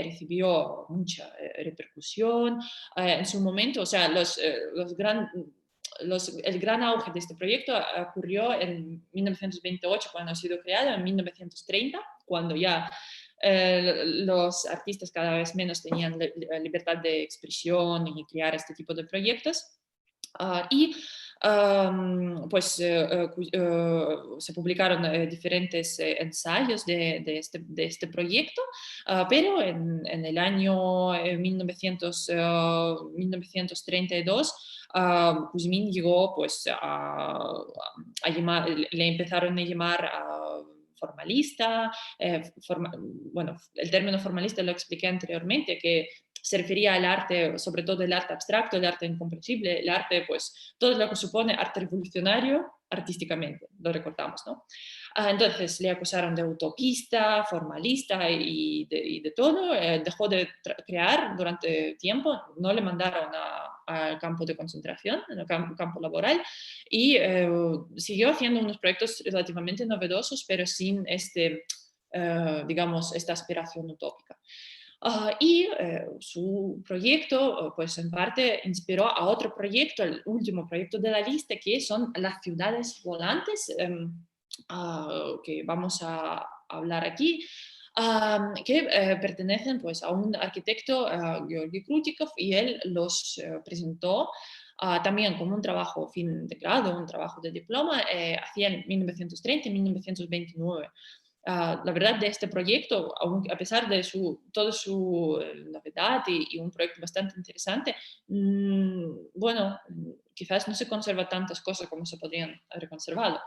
recibió mucha repercusión en su momento. O sea, el gran auge de este proyecto ocurrió en 1928, cuando ha sido creado, en 1930, cuando ya los artistas cada vez menos tenían libertad de expresión y crear este tipo de proyectos. Y Se publicaron diferentes ensayos de este proyecto, pero en el año 1932 Kuzmin llegó pues, le empezaron a llamar formalista. Bueno, el término formalista lo expliqué anteriormente, que se refería al arte, sobre todo el arte abstracto, el arte incomprensible, el arte, pues, todo lo que supone arte revolucionario artísticamente, lo recordamos, ¿no? Entonces le acusaron de utopista, formalista y de todo. Dejó de crear durante tiempo, no le mandaron al campo de concentración, al campo laboral, y siguió haciendo unos proyectos relativamente novedosos, pero sin digamos, esta aspiración utópica. Su proyecto, pues en parte inspiró a otro proyecto, el último proyecto de la lista, que son las ciudades volantes, que vamos a hablar aquí, que pertenecen pues, a un arquitecto, Georgi Krutikov, y él los presentó también como un trabajo fin de grado, un trabajo de diploma, hacia en 1930 y 1929. La verdad de este proyecto, a pesar de toda su novedad y un proyecto bastante interesante, bueno, quizás no se conserva tantas cosas como se podrían haber conservado.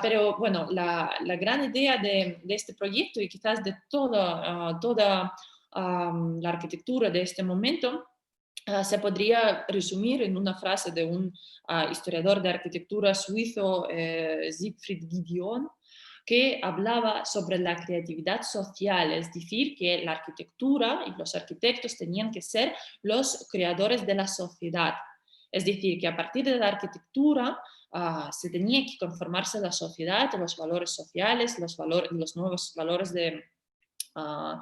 Pero bueno, la gran idea de este proyecto y quizás de toda la arquitectura de este momento se podría resumir en una frase de un historiador de arquitectura suizo, Siegfried Giedion, que hablaba sobre la creatividad social, es decir, que la arquitectura y los arquitectos tenían que ser los creadores de la sociedad. Es decir, que a partir de la arquitectura se tenía que conformarse la sociedad, los valores sociales, los nuevos valores uh,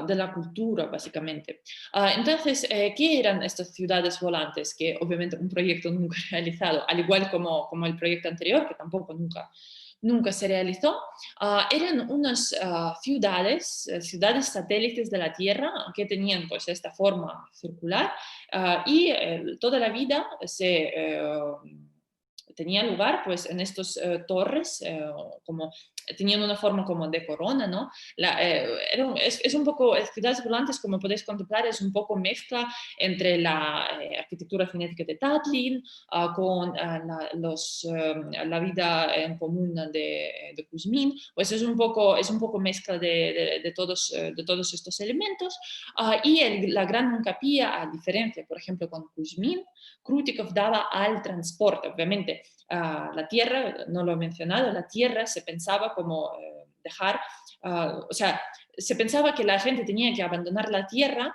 de la cultura, básicamente. Entonces, ¿qué eran estas ciudades volantes? Que obviamente un proyecto nunca realizado, al igual como el proyecto anterior, que tampoco nunca se realizó. Eran unas ciudades satélites de la Tierra que tenían pues esta forma circular y toda la vida tenía lugar pues en estos torres, como tenían una forma como de corona, ¿no? Es un poco, ciudades volantes, como podéis contemplar, es un poco mezcla entre la arquitectura cinética de Tatlin con la vida en común de Kuzmin, pues es un poco mezcla de todos estos elementos. La gran hincapié, a diferencia, por ejemplo, con Kuzmin, Krutikov daba al transporte. Obviamente, la tierra, no lo he mencionado, la tierra se pensaba como dejar, o sea, se pensaba que la gente tenía que abandonar la tierra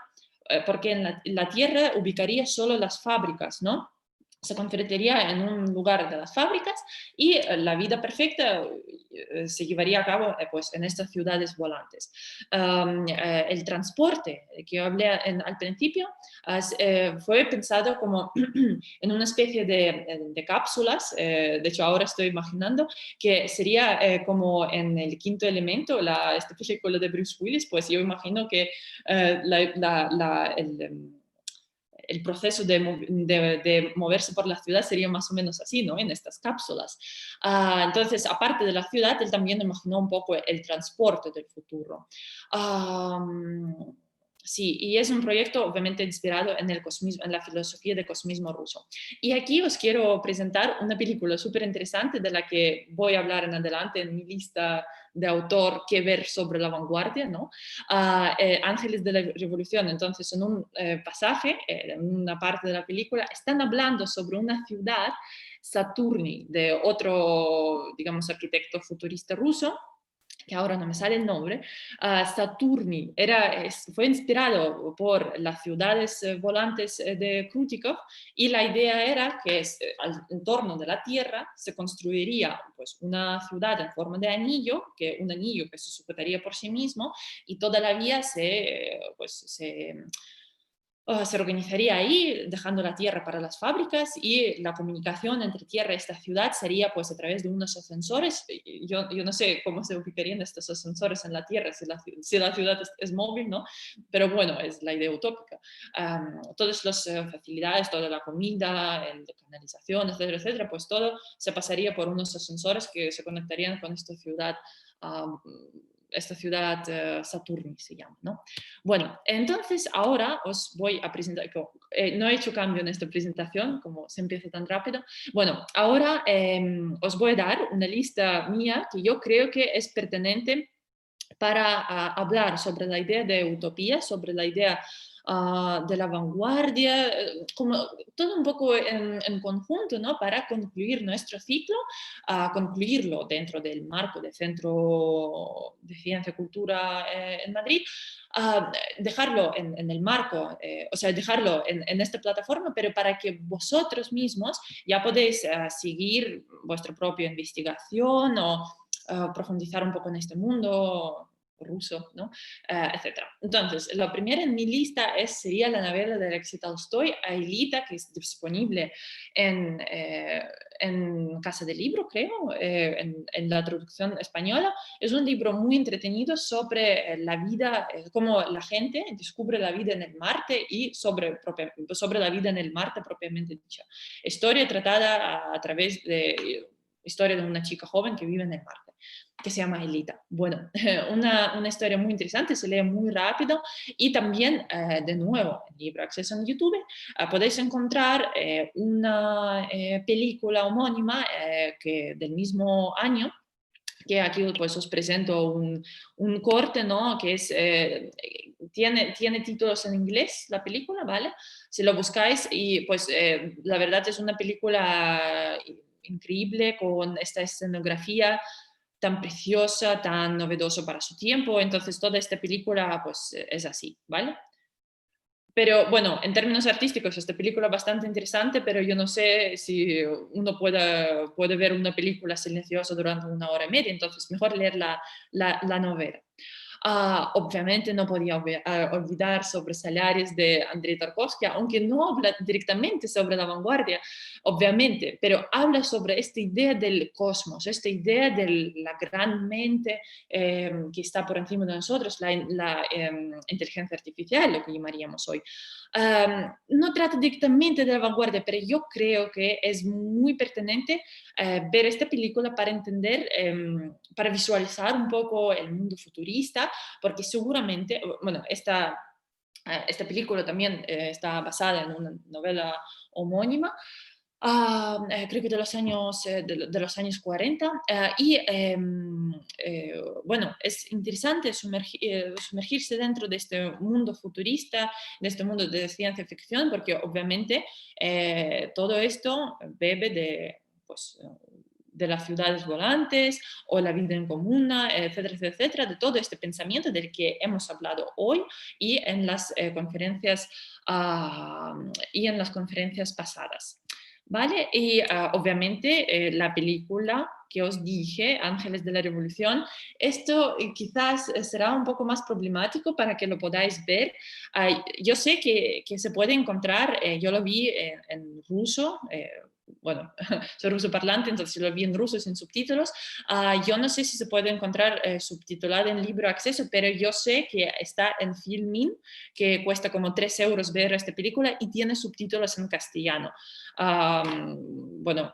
porque en la tierra ubicaría solo las fábricas, ¿no? Se convertiría en un lugar de las fábricas y la vida perfecta se llevaría a cabo pues, en estas ciudades volantes. El transporte que yo hablé al principio fue pensado como en una especie de cápsulas. De hecho, ahora estoy imaginando que sería como en El Quinto Elemento, esta película de Bruce Willis, pues yo imagino que el proceso de moverse por la ciudad sería más o menos así, ¿no? En estas cápsulas. Entonces, aparte de la ciudad, él también imaginó un poco el transporte del futuro. Sí, y es un proyecto obviamente inspirado en el cosmismo, en la filosofía del cosmismo ruso. Y aquí os quiero presentar una película súper interesante de la que voy a hablar en adelante en mi lista de autor que ver sobre la vanguardia, ¿no? Ángeles de la Revolución. Entonces, en un pasaje, en una parte de la película, están hablando sobre una ciudad, Saturni, de otro, digamos, arquitecto futurista ruso, que ahora no me sale el nombre. Saturni fue inspirado por las ciudades volantes de Krutikov, y la idea era que en torno de la Tierra se construiría pues, una ciudad en forma de anillo, un anillo que se sujetaría por sí mismo, y toda la vía se organizaría ahí, dejando la tierra para las fábricas, y la comunicación entre tierra y esta ciudad sería pues a través de unos ascensores. Yo no sé cómo se ubicarían estos ascensores en la tierra si la ciudad es móvil, ¿no? Pero bueno, es la idea utópica. Todas las facilidades, toda la comida, el de canalización, etcétera, etcétera, pues todo se pasaría por unos ascensores que se conectarían con esta ciudad Saturni se llama, ¿no? Bueno, entonces ahora os voy a presentar, no he hecho cambio en esta presentación, como se empieza tan rápido. Bueno, ahora os voy a dar una lista mía que yo creo que es pertinente para hablar sobre la idea de utopía, sobre la idea de la vanguardia, como todo un poco en conjunto, ¿no? Para concluir nuestro ciclo, concluirlo dentro del marco del Centro de Ciencia y Cultura en Madrid, dejarlo en el marco, o sea, dejarlo en esta plataforma, pero para que vosotros mismos ya podéis seguir vuestra propia investigación o profundizar un poco en este mundo ruso, ¿no? Etcétera. Entonces, lo primero en mi lista sería la novela de Alexei Tolstoy, Aelita, que es disponible en Casa del Libro, creo, en la traducción española. Es un libro muy entretenido sobre la vida, cómo la gente descubre la vida en el Marte y sobre la vida en el Marte propiamente dicha. Historia tratada a través de historia de una chica joven que vive en el Marte, que se llama Elita. Bueno, una historia muy interesante, se lee muy rápido, y también, de nuevo, en libre acceso en YouTube, podéis encontrar una película homónima del mismo año, que aquí pues os presento un corte, ¿no? Que tiene títulos en inglés, la película, ¿vale? Si lo buscáis, y pues la verdad es una película increíble, con esta escenografía tan preciosa, tan novedoso para su tiempo. Entonces toda esta película pues es así, ¿vale? Pero bueno, en términos artísticos, esta película es bastante interesante, pero yo no sé si uno puede ver una película silenciosa durante 1 hora y media, entonces mejor leer la novela. Obviamente no podía olvidar sobre Salaris de Andrei Tarkovsky, aunque no habla directamente sobre la vanguardia, obviamente, pero habla sobre esta idea del cosmos, esta idea de la gran mente que está por encima de nosotros, la inteligencia artificial, lo que llamaríamos hoy. No trata directamente de la vanguardia, pero yo creo que es muy pertinente ver esta película para entender, para visualizar un poco el mundo futurista, porque seguramente, bueno, esta película también está basada en una novela homónima, creo que de los años 40, bueno, es interesante sumergirse dentro de este mundo futurista, de este mundo de ciencia ficción, porque obviamente todo esto bebe pues, de las ciudades volantes o la vida en comuna, etcétera, etcétera, de todo este pensamiento del que hemos hablado hoy y en las conferencias pasadas. ¿Vale? Y obviamente la película que os dije, Ángeles de la Revolución, esto quizás será un poco más problemático para que lo podáis ver. Yo sé que se puede encontrar, yo lo vi en ruso, bueno, soy ruso parlante, entonces lo vi en ruso sin subtítulos. Yo no sé si se puede encontrar subtitulado en libre acceso, pero yo sé que está en Filmin, que cuesta como 3 euros ver esta película y tiene subtítulos en castellano. Bueno,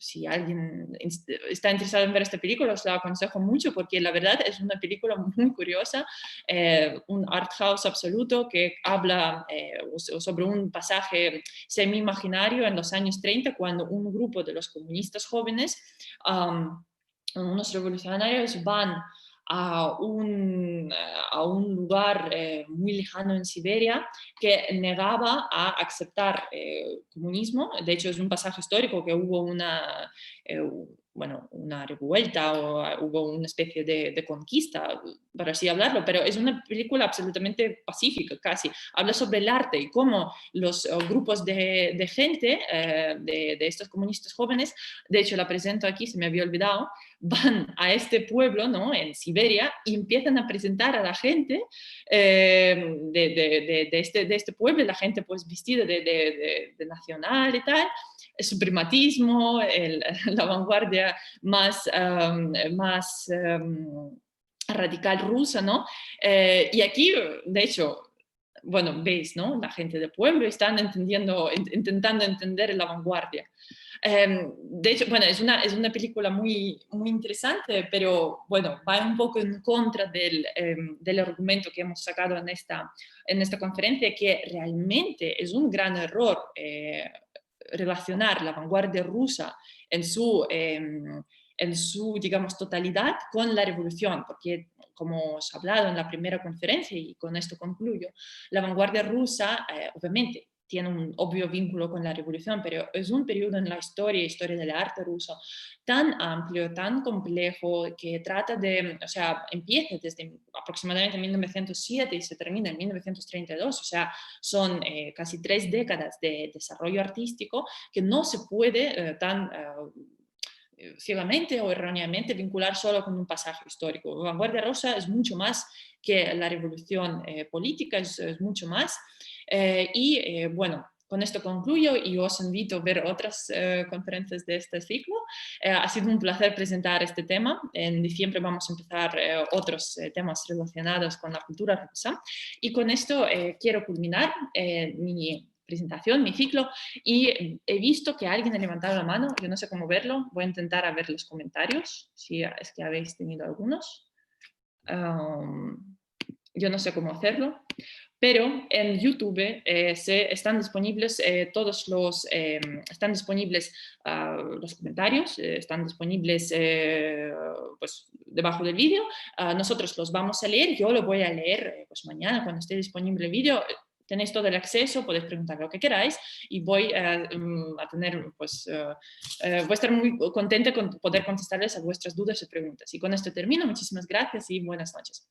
si alguien está interesado en ver esta película, os la aconsejo mucho, porque la verdad es una película muy curiosa, un art house absoluto que habla sobre un pasaje semi-imaginario en los años 30, cuando un grupo de los comunistas jóvenes, unos revolucionarios, van a un lugar muy lejano en Siberia, que negaba a aceptar comunismo. De hecho, es un pasaje histórico que hubo una revuelta, o hubo una especie de conquista, para así hablarlo, pero es una película absolutamente pacífica, casi. Habla sobre el arte y cómo los grupos de gente, de estos comunistas jóvenes, de hecho la presento aquí, se me había olvidado, van a este pueblo, ¿no? En Siberia, y empiezan a presentar a la gente de este pueblo, la gente pues vestida de nacional y tal, el suprematismo, la vanguardia más radical rusa, ¿no? Y aquí, de hecho, bueno, veis, ¿no? La gente del pueblo están intentando entender la vanguardia. De hecho, bueno, es una película muy interesante, pero bueno, va un poco en contra del argumento que hemos sacado en esta conferencia, que realmente es un gran error relacionar la vanguardia rusa en su, digamos, totalidad con la revolución, porque como os he hablado en la primera conferencia, y con esto concluyo, la vanguardia rusa, obviamente, tiene un obvio vínculo con la revolución, pero es un periodo en la historia del arte ruso, tan amplio, tan complejo, que trata o sea, empieza desde aproximadamente 1907 y se termina en 1932, o sea, son casi 3 décadas de desarrollo artístico que no se puede ciegamente o erróneamente vincular solo con un pasaje histórico. La vanguardia rosa es mucho más que la revolución política, es mucho más. Bueno, con esto concluyo y os invito a ver otras conferencias de este ciclo. Ha sido un placer presentar este tema. En diciembre vamos a empezar otros temas relacionados con la cultura rusa. Y con esto quiero culminar mi presentación, mi ciclo, y he visto que alguien ha levantado la mano, yo no sé cómo verlo, voy a intentar a ver los comentarios, si es que habéis tenido algunos. Yo no sé cómo hacerlo, pero en YouTube están disponibles están disponibles los comentarios, están disponibles pues, debajo del vídeo. Nosotros los vamos a leer, yo lo voy a leer pues mañana cuando esté disponible el vídeo. Tenéis todo el acceso, podéis preguntar lo que queráis y voy a tener, pues, voy a estar muy contenta con poder contestarles a vuestras dudas y preguntas. Y con esto termino. Muchísimas gracias y buenas noches.